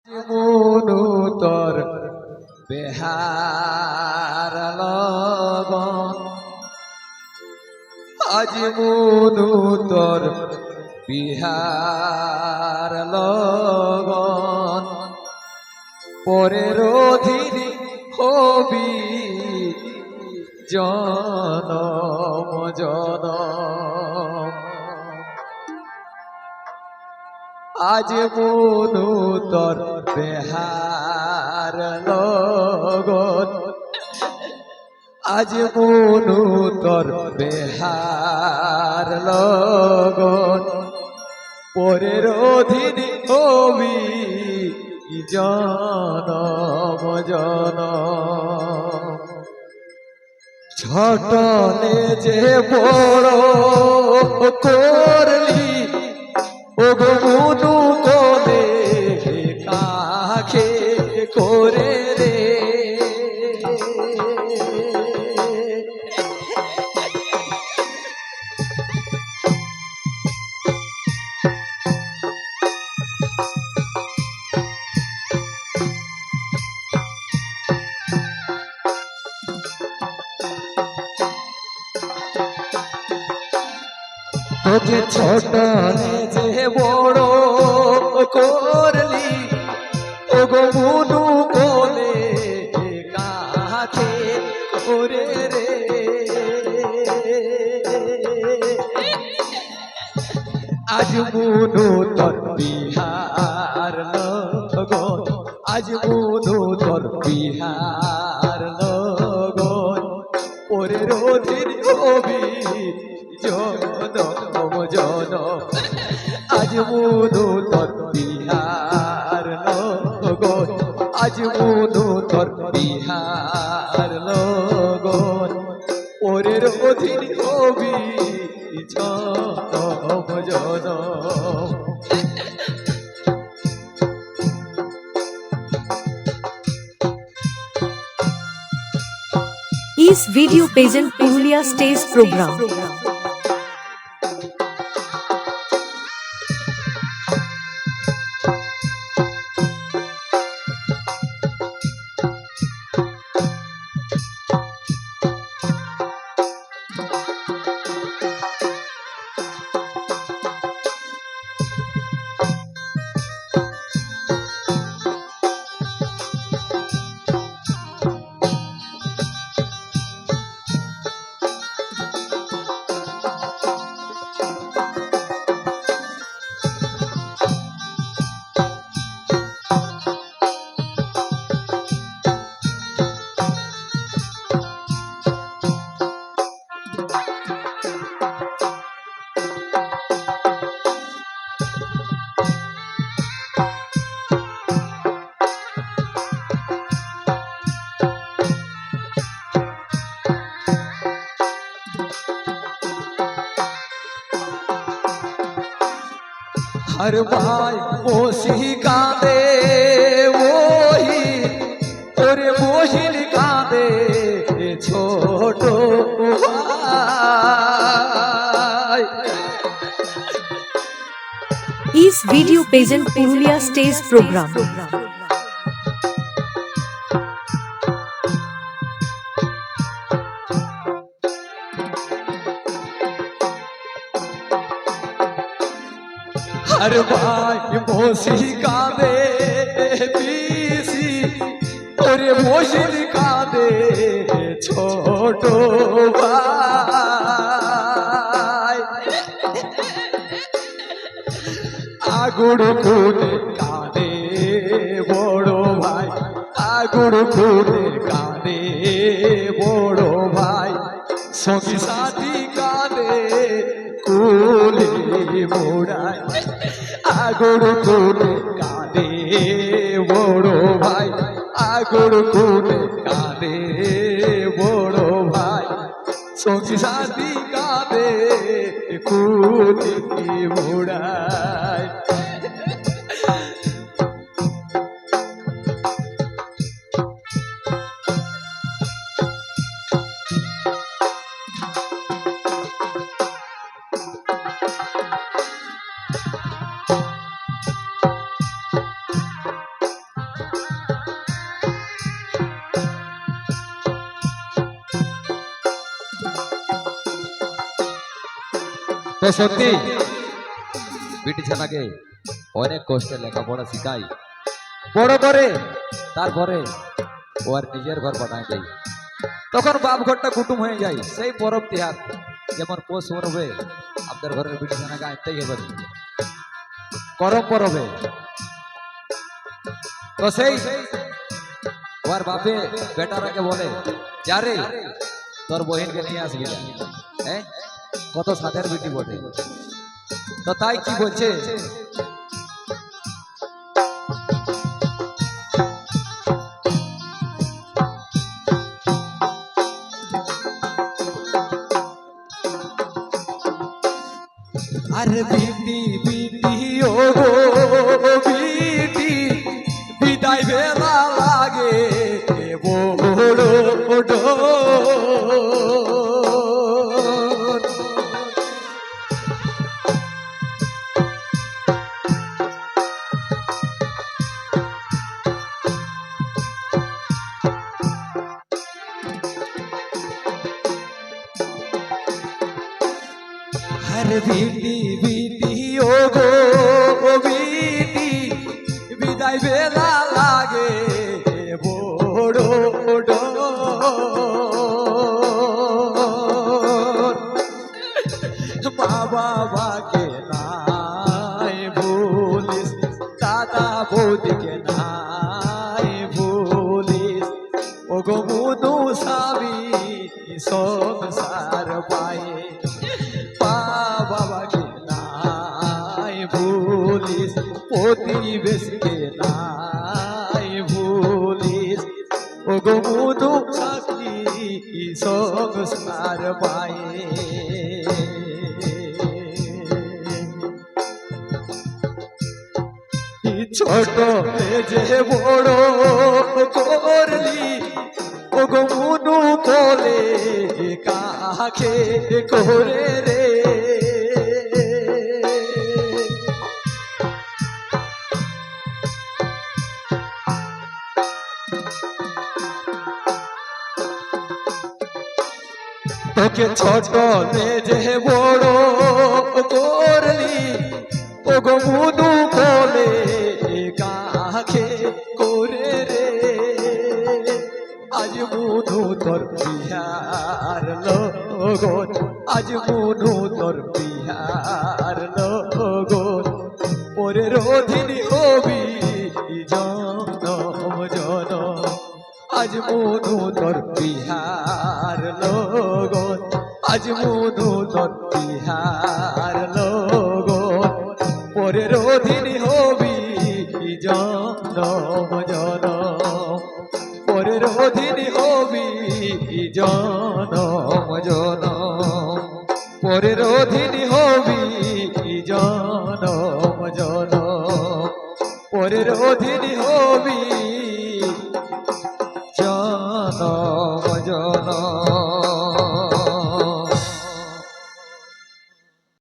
মনু তোর বেহার লগন, আজ মনু তোর বিহার লগন, পরের অধীনে হবি জনম জনম। আজ মনু তোর বেহার লগন, আজ মনু তোর বেহার লগন, পরের অধীনে হবি জনম জনম। ছোটনে যে বড় করলি ও গো মনু কোলে কাকে করে রে, তোকে ছোটনে যে বড় করলি ও গো মনু কোলে কাকে করে রে, আজ মনু তোর বিহার লগন, আজ মনু তোর বিহার লগন, পরের অধীনে হবি জনম জনম। আজ মনু তোর বিহার লগন, আজ মনু তোর বিহার লগন, পরের অধীনে হবি জনম জনম। Is video pageant Purulia stage program. हर भाई मोसी कांदे मोही तोरे मोहिल कांदे छोटो भाई। Is video pageant Purulia stage program. हर भाई मोसी कांदे पीसी तोरे मोहिल कांदे छोटो भाई। आगुड़ खूने कांदे बड़ो भाई, आगुड़ खूने कांदे बड़ो भाई, संगी साथी कांदे कुली मोड़ाई। आगुड़ खूने कांदे बड़ो भाई, आगुड़ खूने कांदे बड़ो भाई, संगी साथी कांदे कुली मोड़ाई। তো সত্যি বিটি ছানাকে অনেক কষ্টে লেখাপড়া শিখাই, বড় করে তারপরে ও আর নিজের ঘর বানায় দেয়। তখন বাপ ঘরটা কুটুম হয়ে যায়। সেই পরব তিহার যেমন পৌষ পরবে আপনার ঘরের বিটি ছানাকে আনতেই হবে, করম পরবে। তো সেই ওর বাপে বেটারাকে বলে, যারে তোর বহিনকে নিয়ে আসবি না, হ্যাঁ কত সাথের বিটি বটে। তো তাই কি বলছে, আরে বিটি বিটি ও গো বিটি, বিদায় বেলা লাগে বড় আরে বিটি বিটি ও গো বিটি, বিদায় বেলা লাগে বড় মা বাবাকে নাই ভুলিস, দাদা বৌদিকে নাই ভুলিস, ও গো মুদু স্বামী সংসার পায়ে, মা বাবাকে নাই ভুলিস, প্রতিবেশীকে নাই ভুলিস, ও গো মুদু স্বামী সংসার পায়ে। ছোট যে বড় করলি, ও গো মুনু কোলে কাকে করে রে, তোকে ছোট যে বড় করলি, ও গো মুনু কোলে কাকে করে রে, আজ মুনু তোর বিহার লগন, আজ মুনু তোর বিহার লগন, পরে রোধিনী হবি জনম জনম, আজ মুনু তোর বিহার লগন, আজ মুনু তোর বিহার লগন, পরে রোধিনী হবি জনম জনম, পরে রোধিনী হবি জনম জনম, পরে রোধিনী হবি জনম জনম, পরে রোধিনী হবি জনম